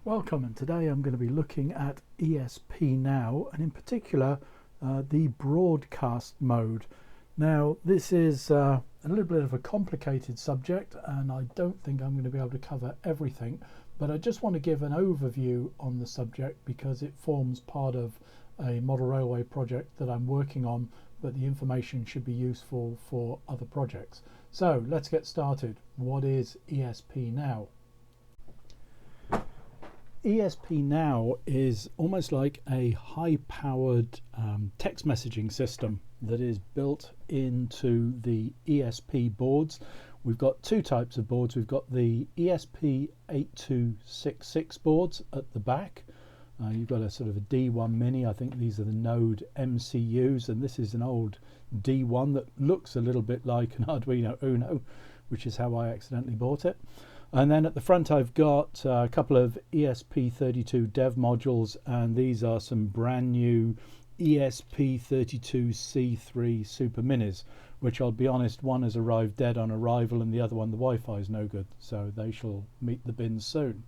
Welcome, and today I'm going to be looking at ESP-NOW, and in particular the broadcast mode. Now this is a little bit of a complicated subject, and I don't think I'm going to be able to cover everything, but I just want to give an overview on the subject because it forms part of a model railway project that I'm working on, but the information should be useful for other projects. So let's get started. What is ESP-NOW? ESP-NOW is almost like a high-powered text messaging system that is built into the ESP boards. We've got two types of boards. We've got the ESP-8266 boards at the back. You've got a sort of a D1 Mini. I think these are the node MCUs, and this is an old D1 that looks a little bit like an Arduino Uno, which is how I accidentally bought it. And then at the front I've got a couple of ESP32 dev modules, and these are some brand new ESP32C3 Super Minis, which I'll be honest, one has arrived dead on arrival and the other one, the Wi-Fi is no good, so they shall meet the bins soon.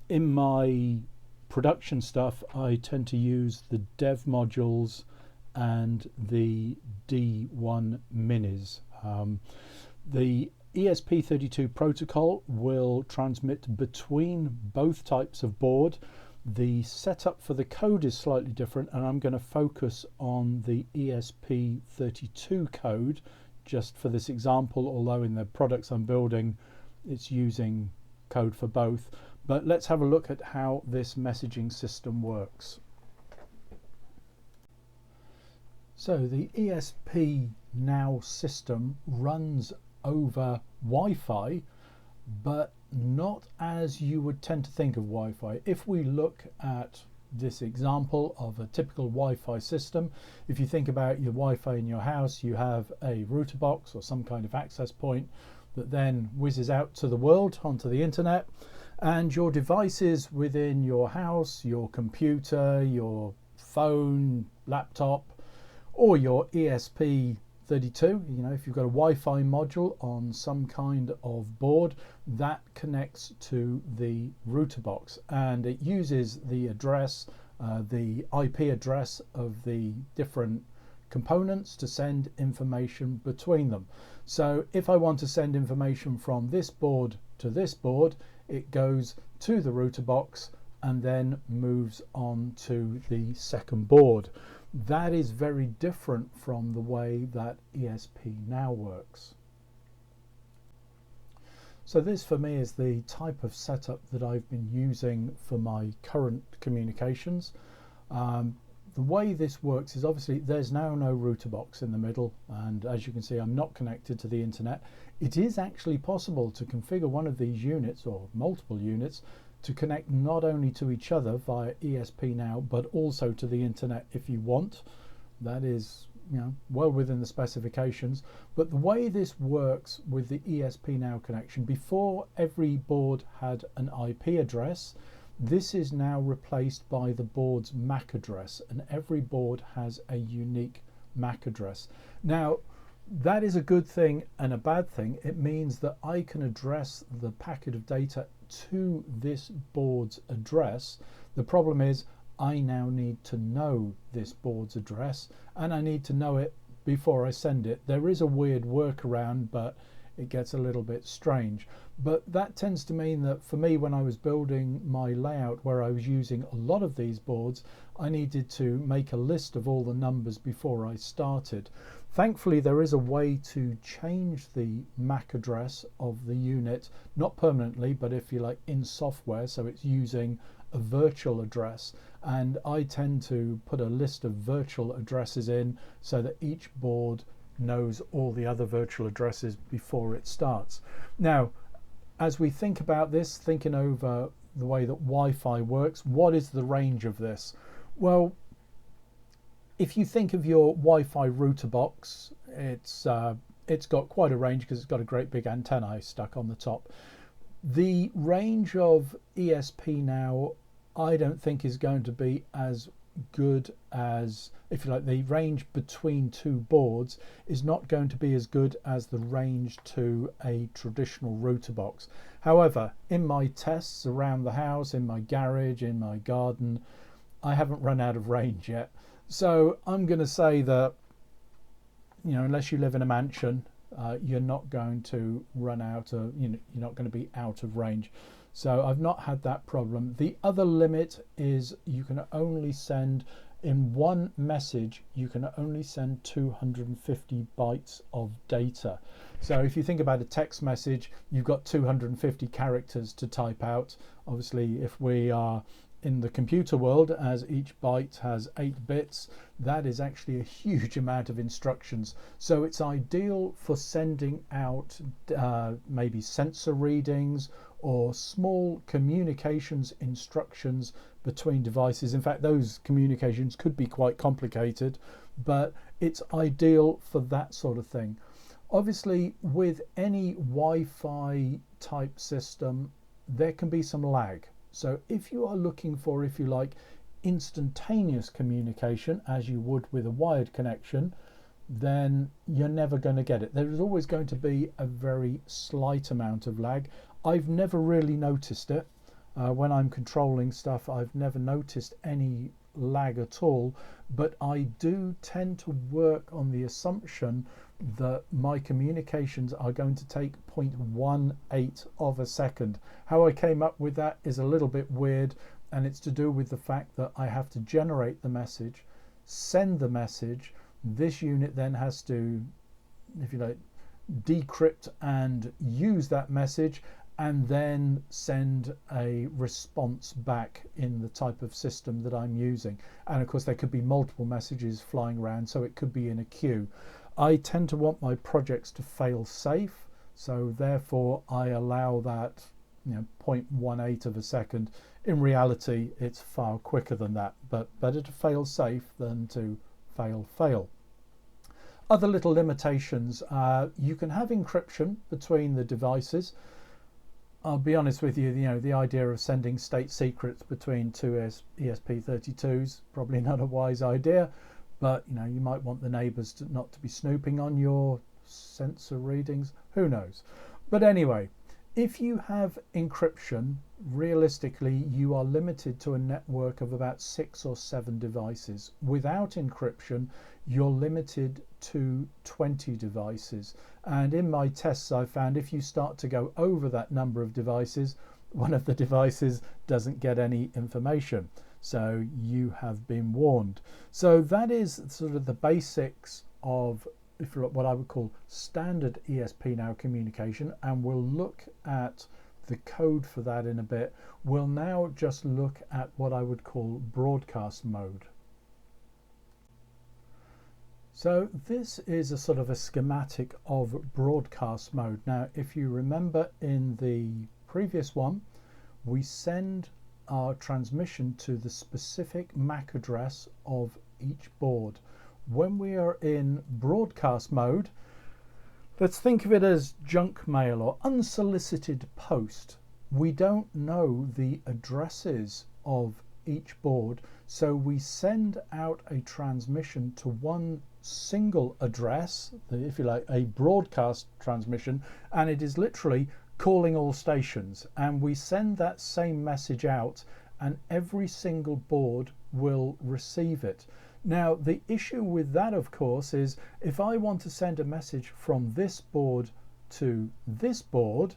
In my production stuff I tend to use the dev modules and the D1 Minis. The ESP32 protocol will transmit between both types of board. The setup for the code is slightly different, and I'm going to focus on the ESP32 code just for this example, although in the products I'm building it's using code for both. But let's have a look at how this messaging system works. So the ESP-NOW system runs over Wi-Fi, but not as you would tend to think of Wi-Fi. If we look at this example of a typical Wi-Fi system, if you think about your Wi-Fi in your house, you have a router box or some kind of access point that then whizzes out to the world onto the internet, and your devices within your house, your computer, your phone, laptop, or your ESP32, if you've got a Wi-Fi module on some kind of board, that connects to the router box, and it uses the address, the IP address of the different components to send information between them. So if I want to send information from this board to this board, it goes to the router box and then moves on to the second board. That is very different from the way that ESP-NOW works. So this for me is the type of setup that I've been using for my current communications. The way this works is obviously there's now no router box in the middle, and as you can see I'm not connected to the internet. It is actually possible to configure one of these units or multiple units to connect not only to each other via ESP-NOW but also to the internet if you want. That is, well within the specifications. But the way this works with the ESP-NOW connection, before every board had an IP address, this is now replaced by the board's MAC address, and every board has a unique MAC address. Now that is a good thing and a bad thing. It means that I can address the packet of data to this board's address. The problem is I now need to know this board's address, and I need to know it before I send it. There is a weird workaround, but it gets a little bit strange. But that tends to mean that for me, when I was building my layout where I was using a lot of these boards, I needed to make a list of all the numbers before I started. Thankfully, there is a way to change the MAC address of the unit, not permanently, but if you like in software, so it's using a virtual address. And I tend to put a list of virtual addresses in so that each board knows all the other virtual addresses before it starts. Now, as we think about this, thinking over the way that Wi-Fi works, what is the range of this? Well, if you think of your Wi-Fi router box, it's got quite a range because it's got a great big antenna stuck on the top. The range of ESP-NOW I don't think is going to be as good as, if you like, the range between two boards is not going to be as good as the range to a traditional router box. However, in my tests around the house, in my garage, in my garden, I haven't run out of range yet. So I'm going to say that, you know, unless you live in a mansion, you're not going to run out of, you know, you're not going to be out of range. So I've not had that problem. The other limit is you can only send, in one message, you can only send 250 bytes of data. So if you think about a text message, you've got 250 characters to type out. Obviously, if we are in the computer world, as each byte has 8 bits, that is actually a huge amount of instructions. So it's ideal for sending out maybe sensor readings or small communications instructions between devices. In fact, those communications could be quite complicated, but it's ideal for that sort of thing. Obviously, with any Wi-Fi type system, there can be some lag. So if you are looking for, if you like, instantaneous communication as you would with a wired connection, then you're never going to get it. There is always going to be a very slight amount of lag. I've never really noticed it. When I'm controlling stuff, I've never noticed any lag at all, but I do tend to work on the assumption that my communications are going to take 0.18 of a second. How I came up with that is a little bit weird, and it's to do with the fact that I have to generate the message, send the message. This unit then has to, if you like, decrypt and use that message, and then send a response back in the type of system that I'm using. And of course there could be multiple messages flying around, so it could be in a queue. I tend to want my projects to fail safe, so therefore I allow that, you know, 0.18 of a second. In reality, it's far quicker than that, but better to fail safe than to fail. Other little limitations, you can have encryption between the devices. I'll be honest with you, the idea of sending state secrets between two ESP32s, probably not a wise idea, but you might want the neighbors not to be snooping on your sensor readings, who knows. But anyway, if you have encryption, realistically you are limited to a network of about 6 or 7 devices. Without encryption, you're limited to 20 devices. And in my tests, I found if you start to go over that number of devices, one of the devices doesn't get any information. So you have been warned. So that is sort of the basics of, if you look, what I would call standard ESP-NOW communication, and we'll look at the code for that in a bit. We'll now just look at what I would call broadcast mode. So this is a sort of a schematic of broadcast mode. Now, if you remember in the previous one, we send our transmission to the specific MAC address of each board. When we are in broadcast mode, let's think of it as junk mail or unsolicited post. We don't know the addresses of each board, so we send out a transmission to one single address, if you like, a broadcast transmission, and it is literally calling all stations, and we send that same message out and every single board will receive it. Now the issue with that, of course, is if I want to send a message from this board to this board,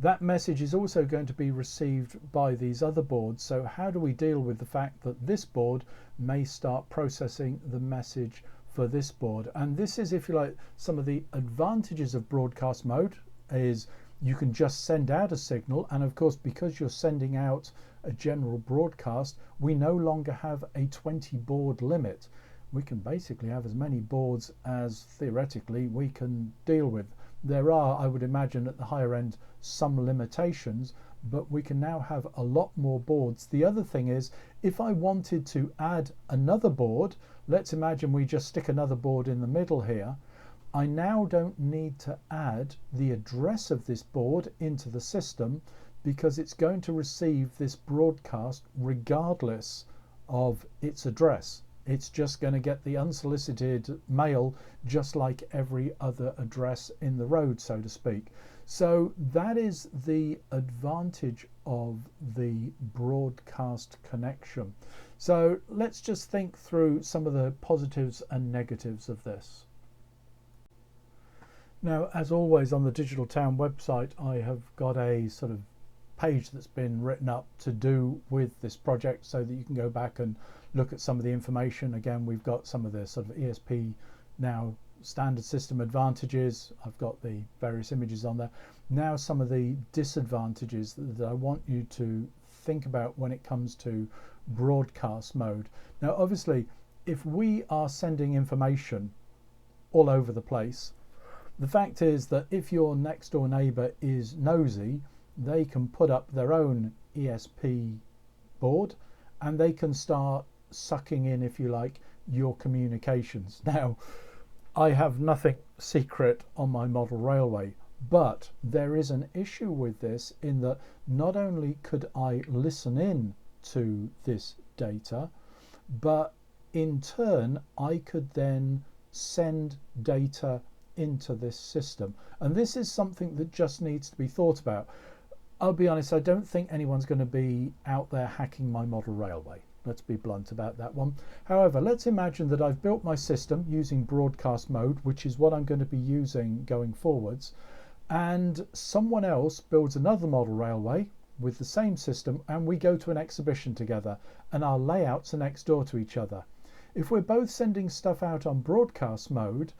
that message is also going to be received by these other boards. So how do we deal with the fact that this board may start processing the message for this board? And this is, if you like, some of the advantages of broadcast mode is you can just send out a signal, and of course because you're sending out a general broadcast, we no longer have a 20 board limit. We can basically have as many boards as theoretically we can deal with. There are, I would imagine, at the higher end some limitations, but we can now have a lot more boards. The other thing is, if I wanted to add another board, let's imagine we just stick another board in the middle here, I now don't need to add the address of this board into the system because it's going to receive this broadcast regardless of its address. It's just going to get the unsolicited mail just like every other address in the road, so to speak. So that is the advantage of the broadcast connection. So let's just think through some of the positives and negatives of this. Now, as always on the Digital Town website, I have got a sort of page that's been written up to do with this project so that you can go back and look at some of the information. Again, we've got some of the sort of ESP-NOW standard system advantages. I've got the various images on there. Now some of the disadvantages that I want you to think about when it comes to broadcast mode. Now obviously, if we are sending information all over the place, the fact is that if your next door neighbour is nosy, they can put up their own ESP board and they can start sucking in, if you like, your communications. Now, I have nothing secret on my model railway, but there is an issue with this in that not only could I listen in to this data, but in turn I could then send data into this system. And this is something that just needs to be thought about. I'll be honest, I don't think anyone's going to be out there hacking my model railway. Let's be blunt about that one. However, let's imagine that I've built my system using broadcast mode, which is what I'm going to be using going forwards, and someone else builds another model railway with the same system, and we go to an exhibition together, and our layouts are next door to each other. If we're both sending stuff out on broadcast mode,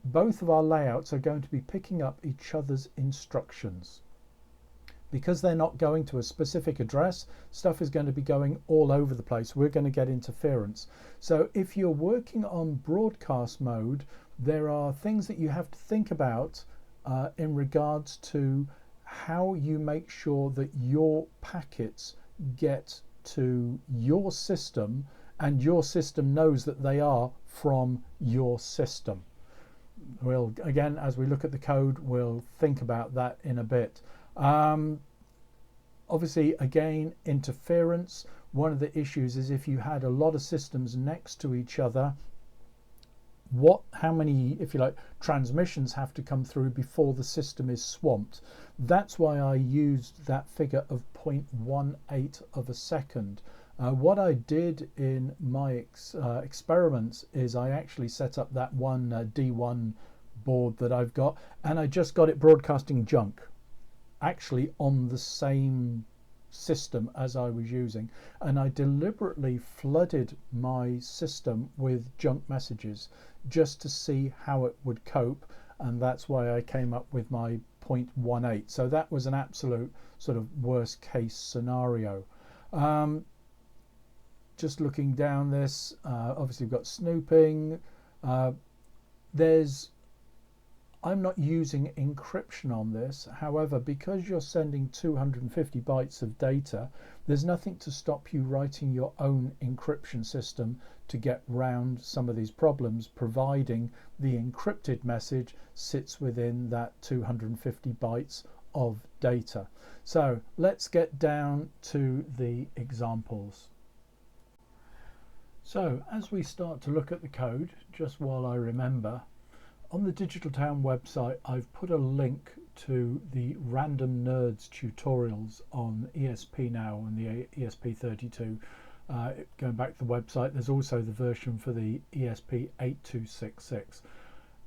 both of our layouts are going to be picking up each other's instructions. Because they're not going to a specific address, stuff is going to be going all over the place. We're going to get interference. So if you're working on broadcast mode, there are things that you have to think about in regards to how you make sure that your packets get to your system and your system knows that they are from your system. We'll, again, as we look at the code, we'll think about that in a bit. Obviously, again, interference. One of the issues is if you had a lot of systems next to each other, how many, if you like, transmissions have to come through before the system is swamped. That's why I used that figure of 0.18 of a second. What I did in my experiments is I actually set up that one D1 board that I've got, and I just got it broadcasting junk, actually on the same system as I was using, and I deliberately flooded my system with junk messages just to see how it would cope, and that's why I came up with my 0.18. So that was an absolute sort of worst case scenario. Just looking down this, obviously we've got snooping. I'm not using encryption on this. However, because you're sending 250 bytes of data, there's nothing to stop you writing your own encryption system to get round some of these problems, providing the encrypted message sits within that 250 bytes of data. So let's get down to the examples. So as we start to look at the code, just while I remember, on the Digital Town website, I've put a link to the Random Nerds tutorials on ESP-NOW and the ESP32. Going back to the website, there's also the version for the ESP8266.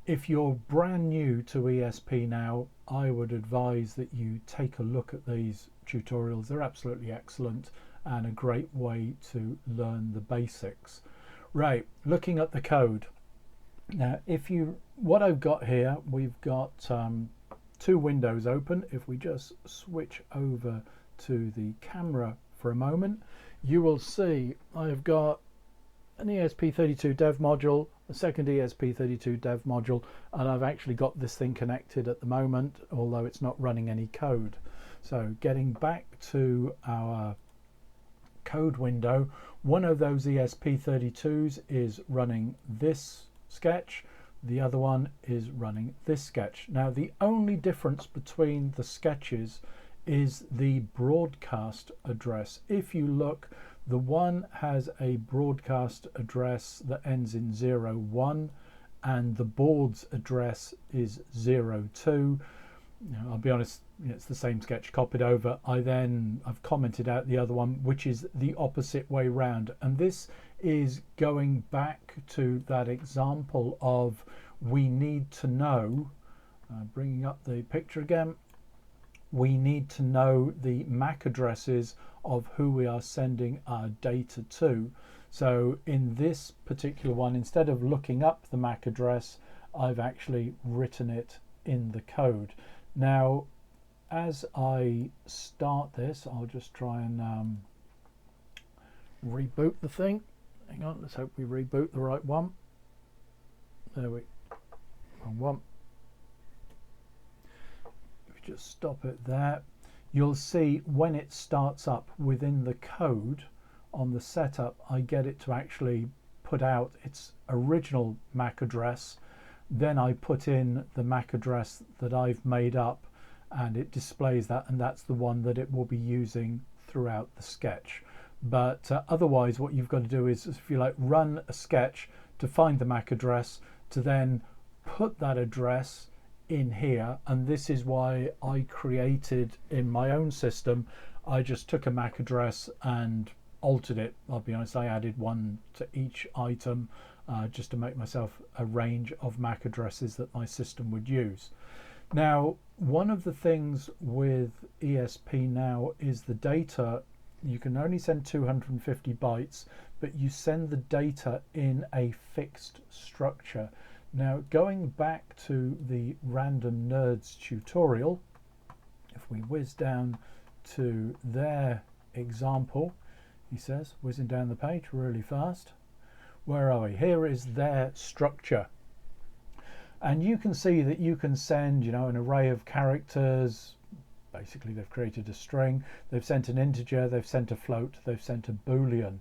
If you're brand new to ESP-NOW, I would advise that you take a look at these tutorials. They're absolutely excellent and a great way to learn the basics. Right, looking at the code. Now, what I've got here, we've got two windows open. If we just switch over to the camera for a moment, you will see I've got an ESP32 dev module, a second ESP32 dev module, and I've actually got this thing connected at the moment, although it's not running any code. So getting back to our code window, one of those ESP32s is running this sketch, the other one is running this sketch. Now the only difference between the sketches is the broadcast address. If you look, the one has a broadcast address that ends in 01, and the board's address is 02. I'll be honest, it's the same sketch copied over. I've commented out the other one, which is the opposite way round, and this is going back to that example of we need to know, bringing up the picture again, we need to know the MAC addresses of who we are sending our data to. So in this particular one, instead of looking up the MAC address, I've actually written it in the code. Now, as I start this, I'll just try and reboot the thing. Hang on, let's hope we reboot the right one. There we go. Wrong one. If you just stop it there, you'll see when it starts up within the code on the setup, I get it to actually put out its original MAC address. Then I put in the MAC address that I've made up, and it displays that, and that's the one that it will be using throughout the sketch. But otherwise, what you've got to do is, if you like, run a sketch to find the MAC address, to then put that address in here. And this is why I created in my own system, I just took a MAC address and altered it. I'll be honest, I added one to each item just to make myself a range of MAC addresses that my system would use. Now, one of the things with ESP-NOW is the data. You can only send 250 bytes, but you send the data in a fixed structure. Now, going back to the Random Nerds tutorial, if we whiz down to their example, he says, whizzing down the page really fast. Where are we? Here is their structure. And you can see that you can send, an array of characters. Basically, they've created a string. They've sent an integer. They've sent a float. They've sent a Boolean.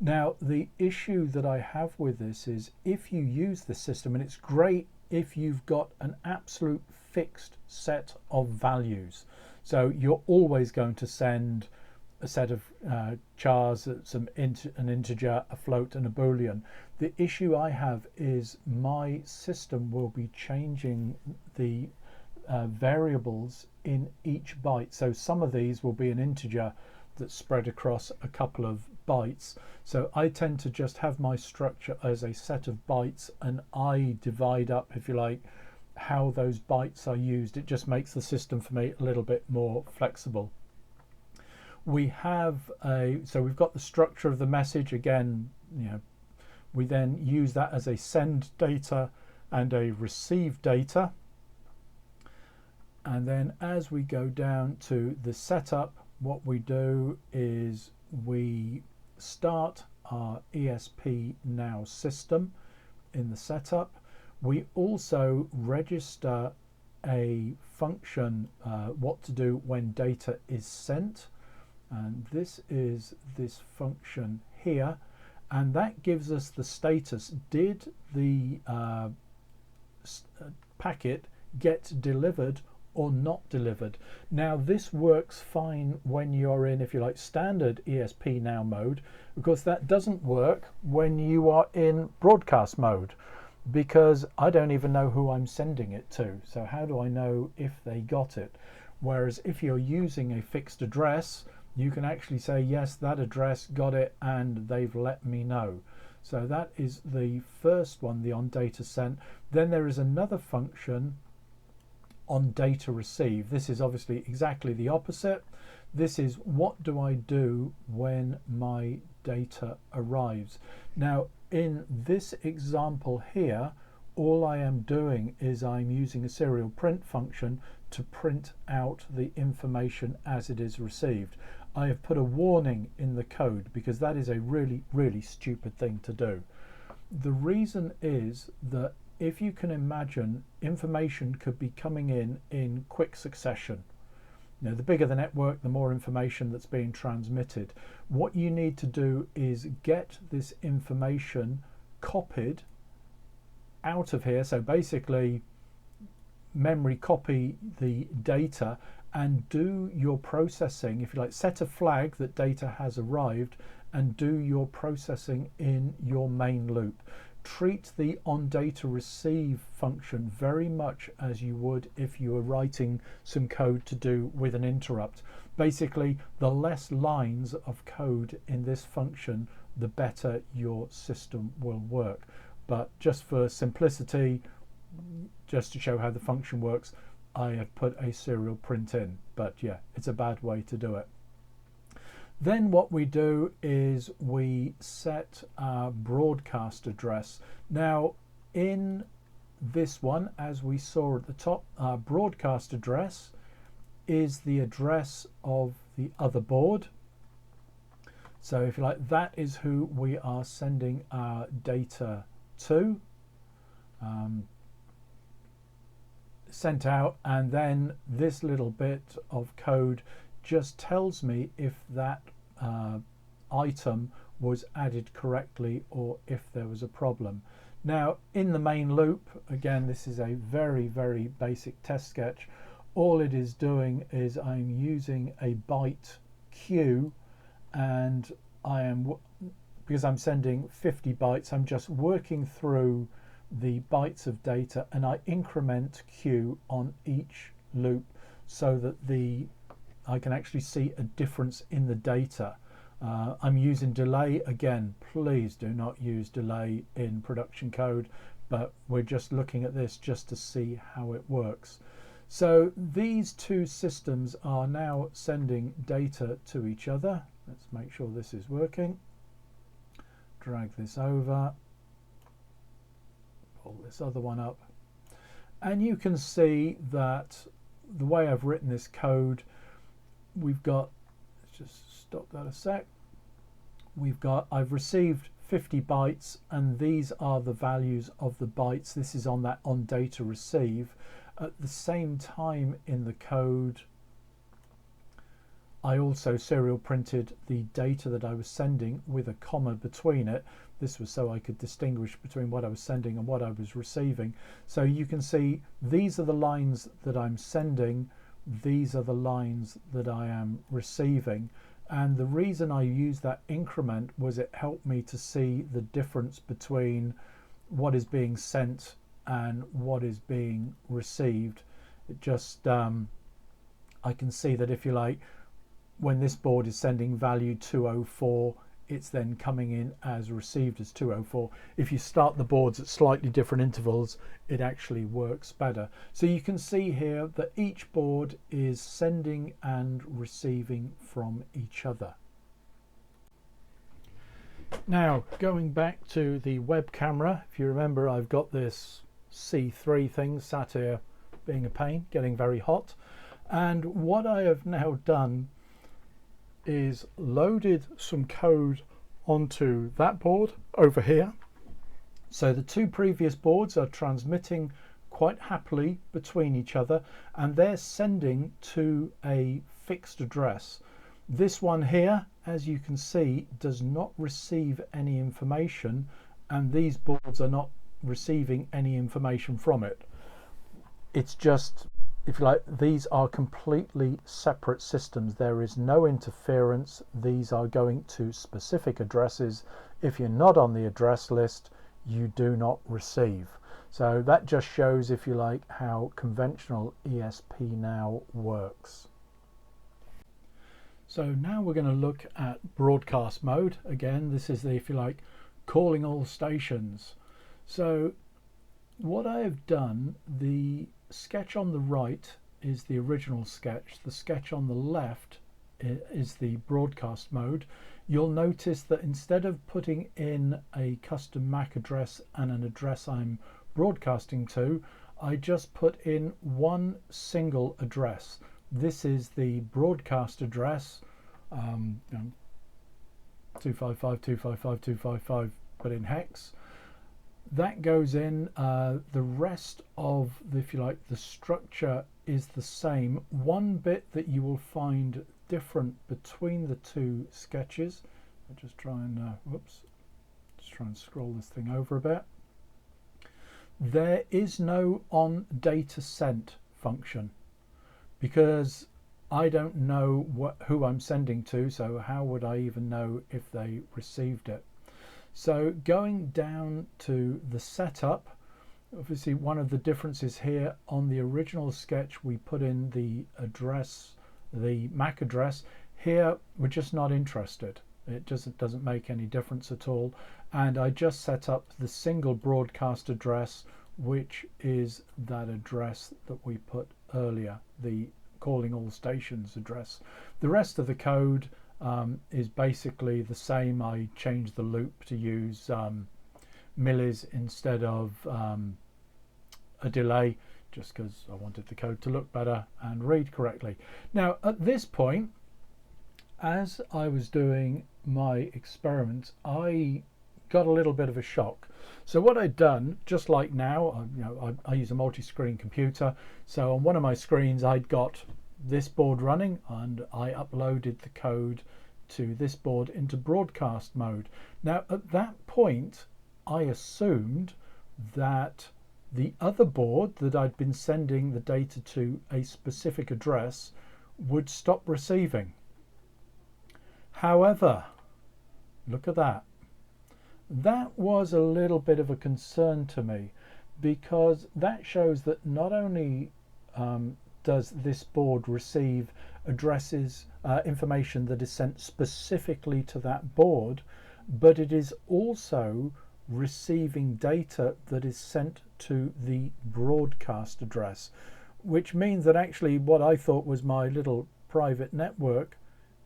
Now, the issue that I have with this is if you use the system, and it's great if you've got an absolute fixed set of values. So you're always going to send a set of chars, an integer, a float, and a Boolean. The issue I have is my system will be changing the variables in each byte. So some of these will be an integer that's spread across a couple of bytes. So I tend to just have my structure as a set of bytes, and I divide up, if you like, how those bytes are used. It just makes the system for me a little bit more flexible. We have so we've got the structure of the message again. We then use that as a send data and a receive data. And then as we go down to the setup, what we do is we start our ESP-NOW system in the setup. We also register a function, what to do when data is sent. And this is this function here, and that gives us the status. Did the packet get delivered or not delivered? Now, this works fine when you're in, if you like, standard ESP-NOW mode. Of course, that doesn't work when you are in broadcast mode, because I don't even know who I'm sending it to. So how do I know if they got it? Whereas if you're using a fixed address, you can actually say, yes, that address got it and they've let me know. So that is the first one, the on data sent. Then there is another function on data receive. This is obviously exactly the opposite. This is what do I do when my data arrives. Now, in this example here, all I am doing is I'm using a serial print function to print out the information as it is received. I have put a warning in the code because that is a really, really stupid thing to do. The reason is that if you can imagine, information could be coming in quick succession. The bigger the network, the more information that's being transmitted. What you need to do is get this information copied out of here. So basically, memory copy the data and do your processing, if you like, set a flag that data has arrived and do your processing in your main loop. Treat the onDataReceive function very much as you would if you were writing some code to do with an interrupt. Basically, the less lines of code in this function, the better your system will work. But just for simplicity, just to show how the function works, I have put a serial print in. But yeah, it's a bad way to do it. Then what we do is we set our broadcast address. Now in this one, as we saw at the top, our broadcast address is the address of the other board. So if you like, that is who we are sending our data to, sent out, and then this little bit of code just tells me if that item was added correctly or if there was a problem. Now in the main loop, again, this is a very basic test sketch. All it is doing is I'm using a byte queue, and I am, because I'm sending 50 bytes, I'm just working through the bytes of data, and I increment Q on each loop so that I can actually see a difference in the data. I'm using delay. Again, please do not use delay in production code, but we're just looking at this just to see how it works. So these two systems are now sending data to each other. Let's make sure this is working. Drag this over. Pull this other one up, and you can see that the way I've written this code, we've got, let's just stop that a sec, I've received 50 bytes, and these are the values of the bytes. This is on that onDataReceive. At the same time in the code, I also serial printed the data that I was sending with a comma between it. This was so I could distinguish between what I was sending and what I was receiving. So you can see these are the lines that I'm sending, these are the lines that I am receiving. And the reason I used that increment was it helped me to see the difference between what is being sent and what is being received. It just, I can see that, if you like, when this board is sending value 204, it's then coming in as received as 204. If you start the boards at slightly different intervals, it actually works better. So you can see here that each board is sending and receiving from each other. Now, going back to the web camera, if you remember, I've got this C3 thing sat here being a pain, getting very hot. And what I have now done is loaded some code onto that board over here. So the two previous boards are transmitting quite happily between each other, and they're sending to a fixed address. This one here, as you can see, does not receive any information, and these boards are not receiving any information from it. It's just, if you like, these are completely separate systems. There is no interference. These are going to specific addresses. If you're not on the address list, you do not receive. So that just shows, if you like, how conventional ESP-NOW works. So now we're going to look at broadcast mode. Again, this is the, if you like, calling all stations. So what I have done, the sketch on the right is the original sketch. The sketch on the left is the broadcast mode. You'll notice that instead of putting in a custom MAC address and an address I'm broadcasting to, I just put in one single address. This is the broadcast address, 255.255.255, but in hex. That goes in. The rest of the, if you like, the structure is the same. One bit that you will find different between the two sketches, I'll just try and just try and scroll this thing over a bit. There is no on data sent function, because I don't know who I'm sending to, so how would I even know if they received it? So going down to the setup, obviously one of the differences here, on the original sketch we put in the address, the MAC address. Here we're just not interested. It just doesn't make any difference at all. And I just set up the single broadcast address, which is that address that we put earlier, the calling all stations address. The rest of the code is basically the same. I changed the loop to use millis instead of a delay, just because I wanted the code to look better and read correctly. Now at this point, as I was doing my experiments, I got a little bit of a shock. So what I'd done, just like now, I use a multi-screen computer. So on one of my screens, I'd got this board running, and I uploaded the code to this board into broadcast mode. Now at that point, I assumed that the other board that I'd been sending the data to a specific address would stop receiving. However, look at that. That was a little bit of a concern to me, because that shows that not only does this board receive addresses, information that is sent specifically to that board, but it is also receiving data that is sent to the broadcast address, which means that actually what I thought was my little private network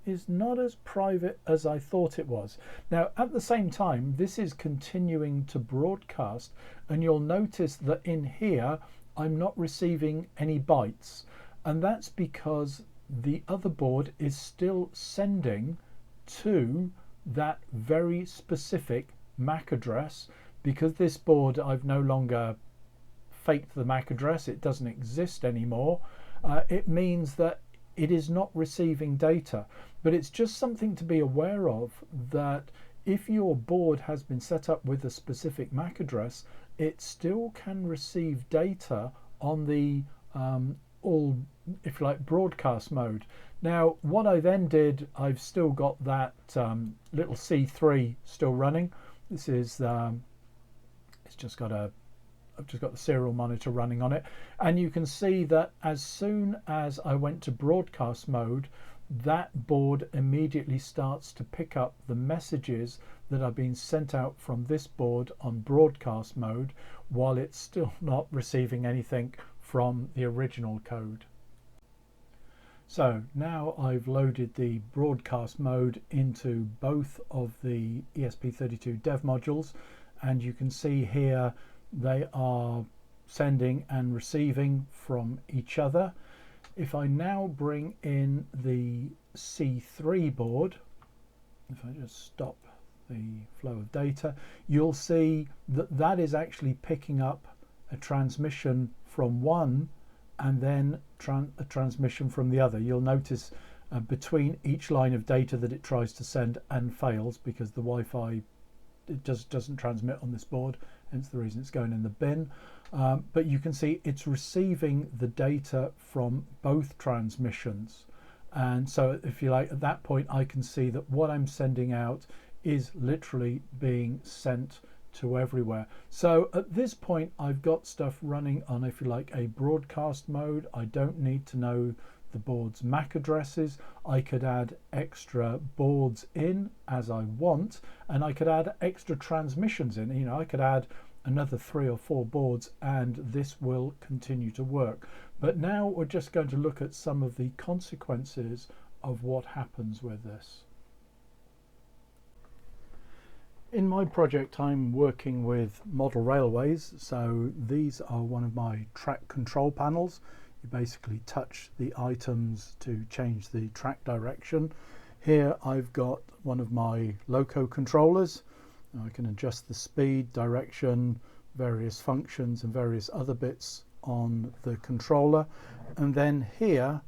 is not as private as I thought it was. Now at the same time, this is continuing to broadcast, and you'll notice that in here I'm not receiving any bytes, and that's because the other board is still sending to that very specific MAC address. Because this board, I've no longer faked the MAC address, it doesn't exist anymore. It means that it is not receiving data. But it's just something to be aware of, that if your board has been set up with a specific MAC address, it still can receive data on the all, if you like, broadcast mode. Now what I then did, I've still got that little C3 still running. This is it's just got I've just got the serial monitor running on it, and you can see that as soon as I went to broadcast mode, that board immediately starts to pick up the messages that are being sent out from this board on broadcast mode, while it's still not receiving anything from the original code. So now I've loaded the broadcast mode into both of the ESP32 dev modules, and you can see here they are sending and receiving from each other. If I now bring in the C3 board, if I just stop the flow of data, you'll see that that is actually picking up a transmission from one and then a transmission from the other. You'll notice between each line of data that it tries to send and fails, because the Wi-Fi, it just doesn't transmit on this board, hence the reason it's going in the bin. But you can see it's receiving the data from both transmissions. And so if you like, at that point I can see that what I'm sending out is literally being sent to everywhere. So at this point I've got stuff running on, if you like, a broadcast mode. I don't need to know the board's MAC addresses. I could add extra boards in as I want, and I could add extra transmissions in. You know, I could add another 3 or 4 boards and this will continue to work. But now we're just going to look at some of the consequences of what happens with this. In my project I'm working with model railways, so these are one of my track control panels. You basically touch the items to change the track direction. Here I've got one of my loco controllers. I can adjust the speed, direction, various functions and various other bits on the controller. And then here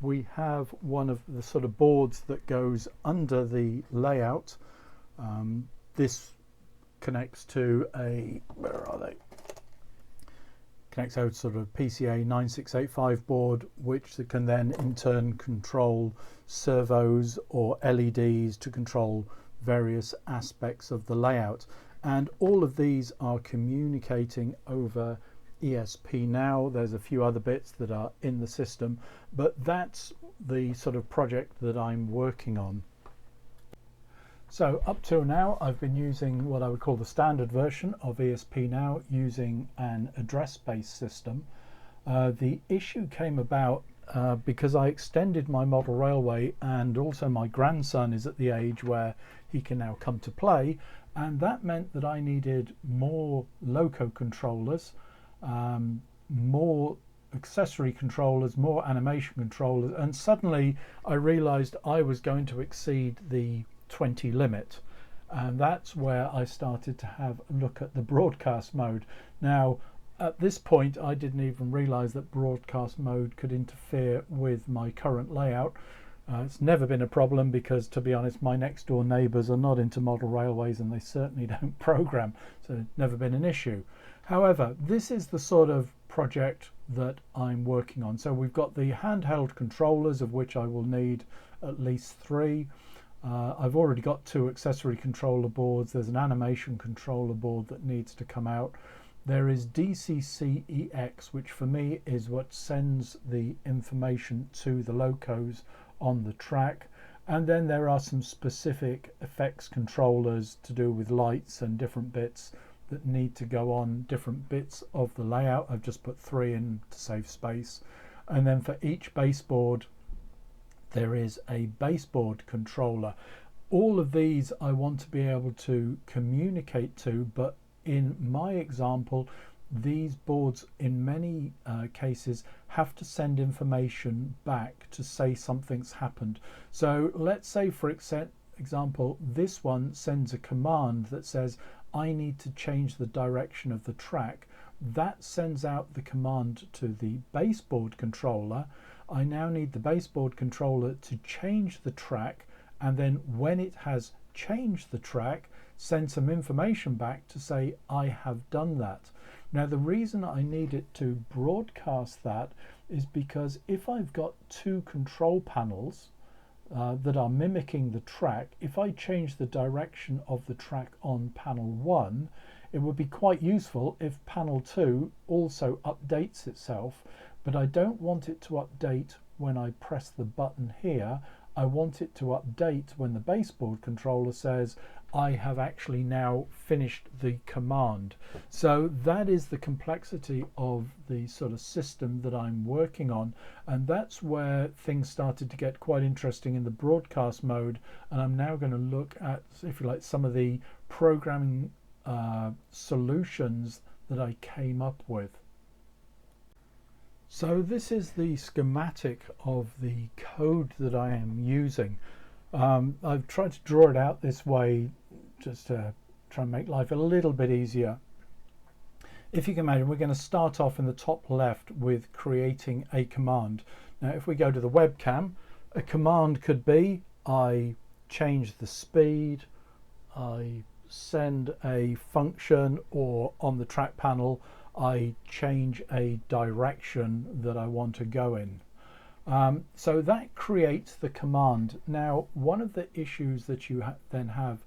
we have one of the sort of boards that goes under the layout. This connects to a, where are they? connects out sort of PCA 9685 board, which can then in turn control servos or LEDs to control various aspects of the layout. And all of these are communicating over ESP-NOW. There's a few other bits that are in the system, but that's the sort of project that I'm working on. So up till now, I've been using what I would call the standard version of ESP-NOW using an address-based system. The issue came about because I extended my model railway, and also my grandson is at the age where he can now come to play, and that meant that I needed more loco controllers, more accessory controllers, more animation controllers, and suddenly I realized I was going to exceed the 20 limit, and that's where I started to have a look at the broadcast mode. Now at this point I didn't even realize that broadcast mode could interfere with my current layout. It's never been a problem because, to be honest, my next door neighbours are not into model railways and they certainly don't program, so it's never been an issue. However, this is the sort of project that I'm working on. So we've got the handheld controllers, of which I will need at least 3. I've already got 2 accessory controller boards. There's an animation controller board that needs to come out. There is DCC-EX, which for me is what sends the information to the locos on the track. And then there are some specific effects controllers to do with lights and different bits that need to go on different bits of the layout. I've just put 3 in to save space. And then for each baseboard, there is a baseboard controller. All of these I want to be able to communicate to, but in my example, these boards in many cases have to send information back to say something's happened. So let's say, for example, this one sends a command that says I need to change the direction of the track. That sends out the command to the baseboard controller. I now need the baseboard controller to change the track, and then when it has changed the track, send some information back to say I have done that. Now the reason I need it to broadcast that is because if I've got 2 control panels that are mimicking the track, if I change the direction of the track on panel 1, it would be quite useful if panel 2 also updates itself, but I don't want it to update when I press the button here. I want it to update when the baseboard controller says I have actually now finished the command. So that is the complexity of the sort of system that I'm working on, and that's where things started to get quite interesting in the broadcast mode. And I'm now going to look at, if you like, some of the programming solutions that I came up with. So this is the schematic of the code that I am using. I've tried to draw it out this way just to try and make life a little bit easier. If you can imagine, we're going to start off in the top left with creating a command. Now if we go to the webcam, a command could be I change the speed, I send a function, or on the track panel I change a direction that I want to go in. So that creates the command. Now one of the issues that you then have,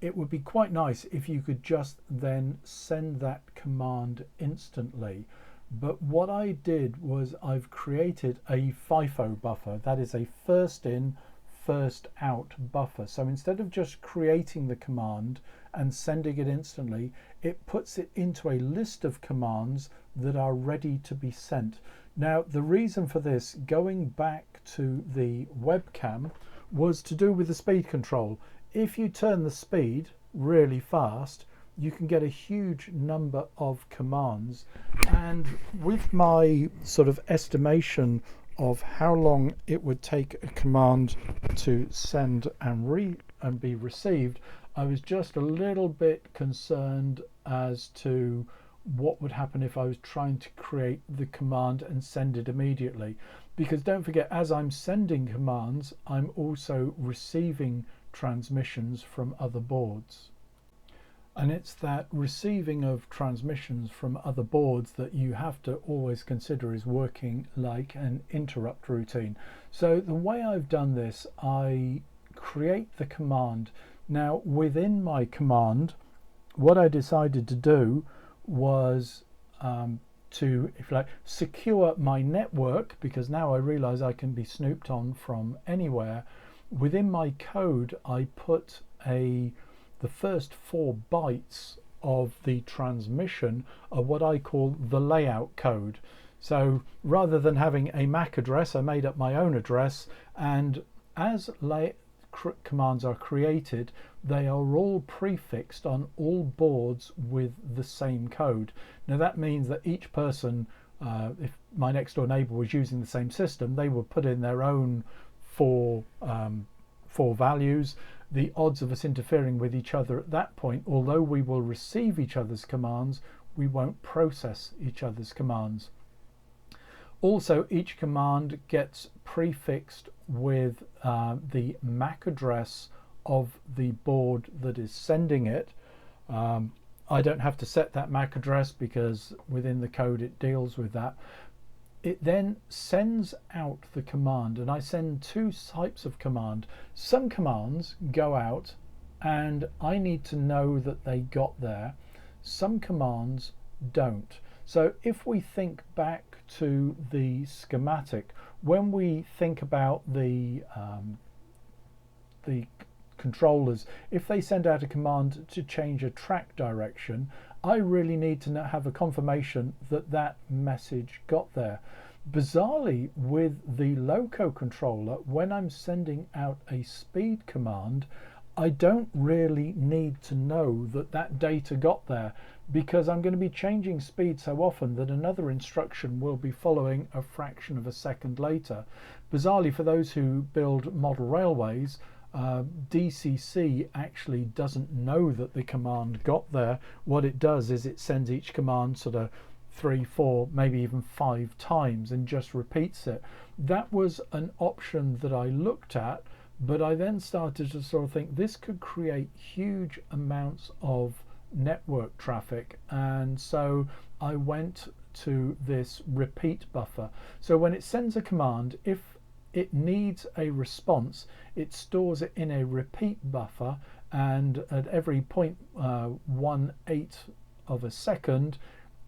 it would be quite nice if you could just then send that command instantly. But what I did was I've created a FIFO buffer, that is a first in, first out buffer. So instead of just creating the command and sending it instantly, it puts it into a list of commands that are ready to be sent. Now the reason for this, going back to the webcam, was to do with the speed control. If you turn the speed really fast, you can get a huge number of commands, and with my sort of estimation of how long it would take a command to send and be received, I was just a little bit concerned as to what would happen if I was trying to create the command and send it immediately. Because don't forget, as I'm sending commands, I'm also receiving transmissions from other boards. And it's that receiving of transmissions from other boards that you have to always consider is working like an interrupt routine. So the way I've done this, I create the command. Now within my command, what I decided to do was to, if you like, secure my network, because now I realize I can be snooped on from anywhere. Within my code, I put the first 4 bytes of the transmission are what I call the layout code. So rather than having a MAC address, I made up my own address, and as commands are created, they are all prefixed on all boards with the same code. Now that means that each person, if my next door neighbor was using the same system, they would put in their own four values. The odds of us interfering with each other at that point, although we will receive each other's commands, we won't process each other's commands. Also, each command gets prefixed with the MAC address of the board that is sending it. I don't have to set that MAC address because within the code it deals with that. It then sends out the command, and I send 2 types of command. Some commands go out and I need to know that they got there. Some commands don't. So if we think back to the schematic, when we think about the controllers, if they send out a command to change a track direction, I really need to have a confirmation that that message got there. Bizarrely, with the loco controller, when I'm sending out a speed command, I don't really need to know that that data got there, because I'm going to be changing speed so often that another instruction will be following a fraction of a second later. Bizarrely, for those who build model railways, DCC actually doesn't know that the command got there. What it does is it sends each command sort of 3, 4, maybe even 5 times and just repeats it. That was an option that I looked at, but I then started to sort of think this could create huge amounts of network traffic, and so I went to this repeat buffer. So when it sends a command, if it needs a response, it stores it in a repeat buffer, and at every 0.18 of a second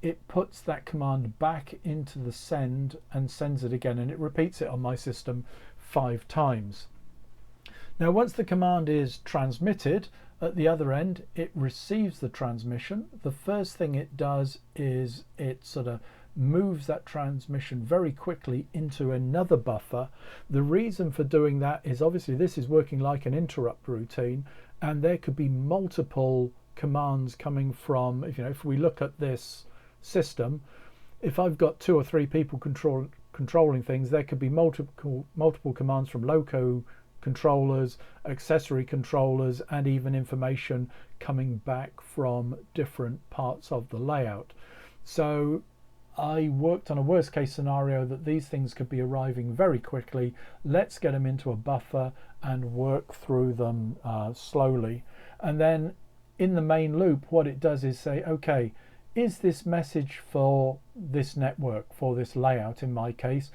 it puts that command back into the send and sends it again, and it repeats it on my system 5 times. Now once the command is transmitted, at the other end it receives the transmission. The first thing it does is it sort of moves that transmission very quickly into another buffer. The reason for doing that is obviously this is working like an interrupt routine, and there could be multiple commands coming from, if we look at this system, if I've got 2 or 3 people controlling things, there could be multiple commands from loco controllers, accessory controllers, and even information coming back from different parts of the layout. So I worked on a worst case scenario that these things could be arriving very quickly. Let's get them into a buffer and work through them slowly. And then in the main loop, what it does is say, okay, is this message for this network, for this layout in my case,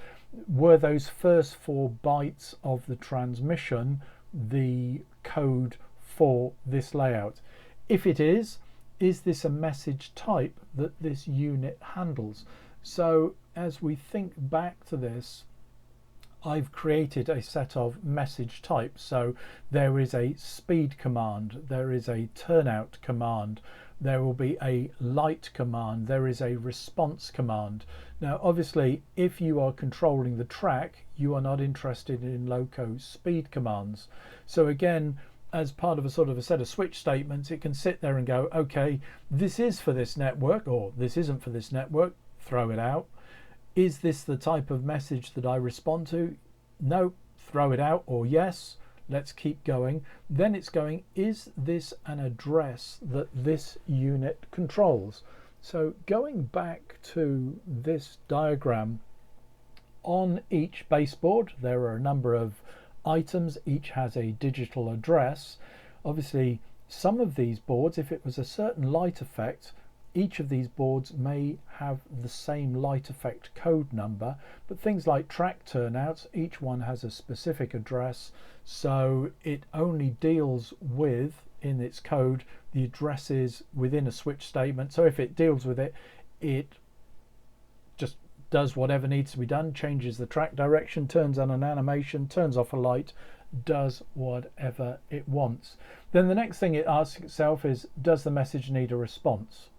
were those first 4 bytes of the transmission the code for this layout? If it is this a message type that this unit handles? So as we think back to this, I've created a set of message types. So there is a speed command, there is a turnout command, there will be a light command, there is a response command. Now obviously if you are controlling the track, you are not interested in loco speed commands. So again, as part of a sort of a set of switch statements, it can sit there and go, okay, this is for this network, or this isn't for this network, throw it out. Is this the type of message that I respond to? No, throw it out, or yes, let's keep going. Then it's going, is this an address that this unit controls? So going back to this diagram, on each baseboard there are a number of items, each has a digital address. Obviously Some of these boards, if it was a certain light effect, each of these boards may have the same light effect code number, but things like track turnouts, each one has a specific address, so it only deals with, in its code, the addresses within a switch statement. So if it deals with it, it just does whatever needs to be done, changes the track direction, turns on an animation, turns off a light, does whatever it wants. Then the next thing it asks itself is, does the message need a response?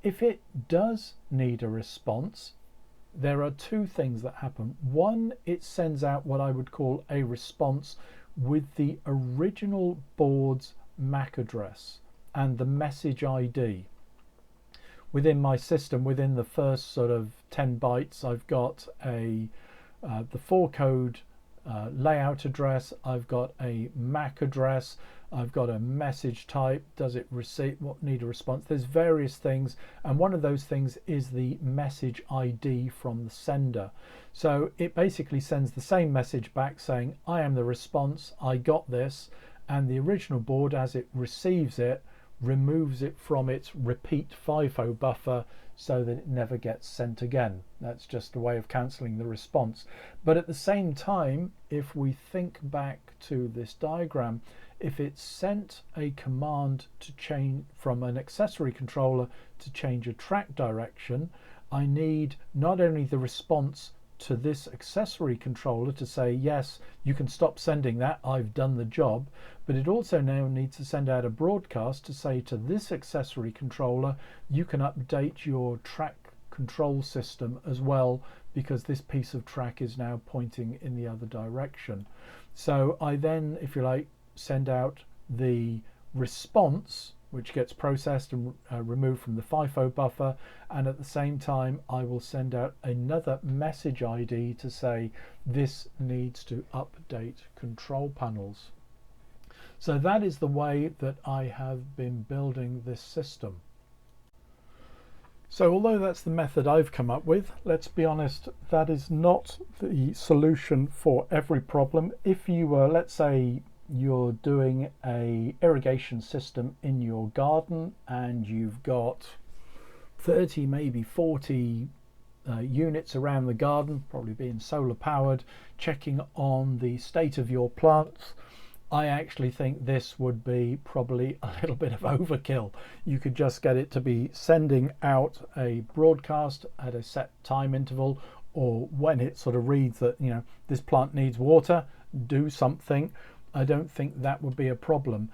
If it does need a response, there are two things that happen. One, it sends out what I would call a response with the original board's MAC address and the message ID. Within my system, within the first sort of 10 bytes, I've got the 4-code layout address, I've got a MAC address, I've got a message type, does it receive, what need a response, there's various things, and one of those things is the message ID from the sender. So it basically sends the same message back saying, I am the response, I got this, and the original board, as it receives it, removes it from its repeat FIFO buffer so that it never gets sent again. That's just a way of cancelling the response. But at the same time, if we think back to this diagram, if it's sent a command to change from an accessory controller to change a track direction, I need not only the response to this accessory controller to say, yes, you can stop sending that, I've done the job, but it also now needs to send out a broadcast to say to this accessory controller, you can update your track control system as well, because this piece of track is now pointing in the other direction. So I then, if you like, send out the response, which gets processed and removed from the FIFO buffer, and at the same time I will send out another message ID to say this needs to update control panels. So that is the way that I have been building this system. So although that's the method I've come up with, let's be honest, that is not the solution for every problem. If you were, let's say, you're doing a irrigation system in your garden and you've got 30, maybe 40 units around the garden, probably being solar powered, checking on the state of your plants, I actually think this would be probably a little bit of overkill. You could just get it to be sending out a broadcast at a set time interval, or when it sort of reads that, you know, this plant needs water, do something. I don't think that would be a problem.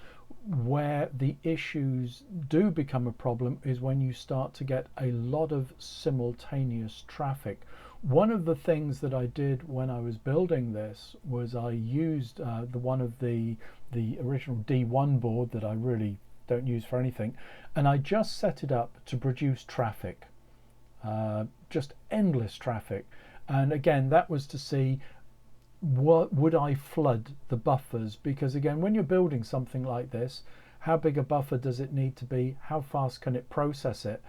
Where the issues do become a problem is when you start to get a lot of simultaneous traffic. One of the things that I did when I was building this was I used one of the original D1 board that I really don't use for anything, and I just set it up to produce traffic, just endless traffic. And again, that was to see, what would I flood the buffers? Because again, when you're building something like this, how big a buffer does it need to be? How fast can it process it?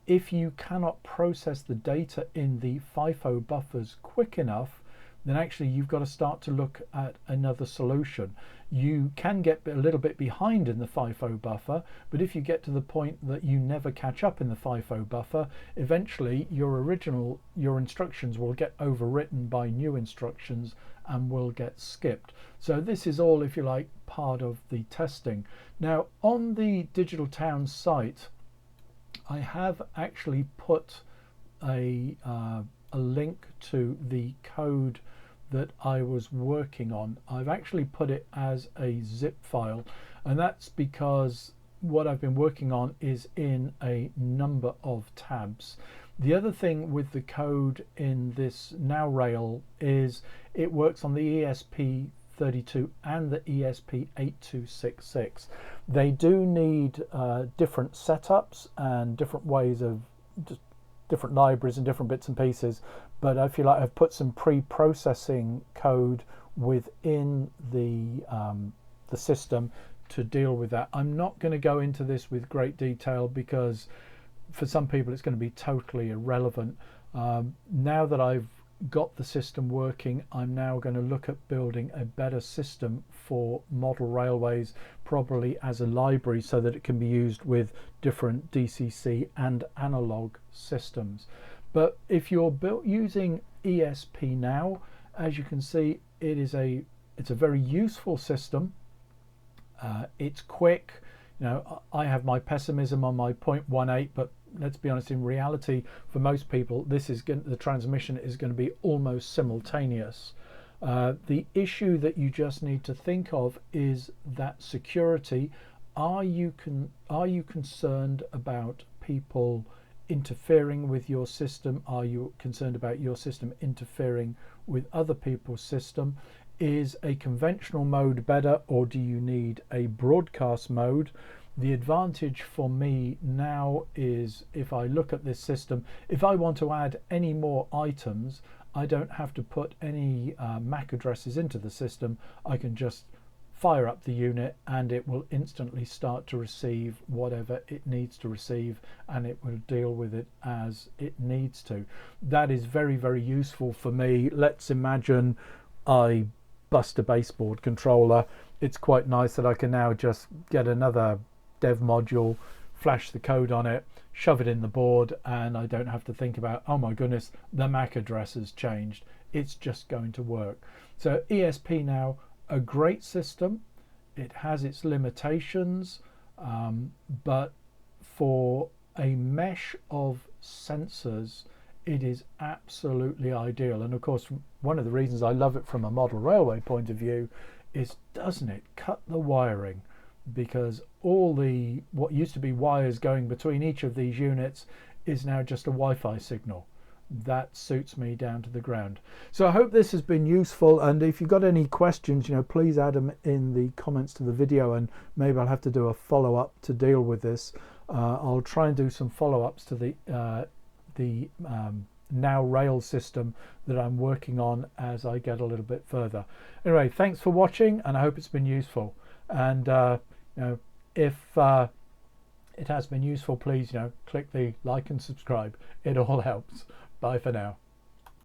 If you cannot process the data in the FIFO buffers quick enough, then actually you've got to start to look at another solution. You can get a little bit behind in the FIFO buffer, but if you get to the point that you never catch up in the FIFO buffer, eventually your instructions will get overwritten by new instructions and will get skipped. So this is all, if you like, part of the testing. Now on the Digital Town site, I have actually put a link to the code that I was working on. I've actually put it as a zip file, and that's because what I've been working on is in a number of tabs. The other thing with the code in this Now rail is it works on the ESP32 and the ESP8266. They do need different setups and different ways of just different libraries and different bits and pieces, but I feel like I've put some pre-processing code within the system to deal with that. I'm not going to go into this with great detail because for some people it's going to be totally irrelevant. Now that I've got the system working, I'm now going to look at building a better system for model railways, probably as a library, so that it can be used with different DCC and analog systems. But if you're using ESP-NOW, as you can see, it's a very useful system. It's quick. I have my pessimism on my 0.18, but let's be honest, in reality, for most people, the transmission is going to be almost simultaneous. The issue that you just need to think of is that security. Are you concerned about people interfering with your system? Are you concerned about your system interfering with other people's system? Is a conventional mode better, or do you need a broadcast mode? The advantage for me now is, if I look at this system, if I want to add any more items, I don't have to put any MAC addresses into the system. I can just fire up the unit and it will instantly start to receive whatever it needs to receive, and it will deal with it as it needs to. That is very, very useful for me. Let's imagine I bust a baseboard controller. It's quite nice that I can now just get another dev module, flash the code on it, shove it in the board, and I don't have to think about, oh my goodness, the MAC address has changed. It's just going to work. So ESP-NOW, a great system. It has its limitations, but for a mesh of sensors, it is absolutely ideal. And of course, one of the reasons I love it from a model railway point of view is, doesn't it cut the wiring? Because all what used to be wires going between each of these units is now just a Wi-Fi signal. That suits me down to the ground. So I hope this has been useful, and if you've got any questions, please add them in the comments to the video, and maybe I'll have to do a follow-up to deal with this. I'll try and do some follow-ups to the Now Rail system that I'm working on as I get a little bit further. Anyway, thanks for watching, and I hope it's been useful. And if it has been useful, please click the like and subscribe. It all helps. Bye for now.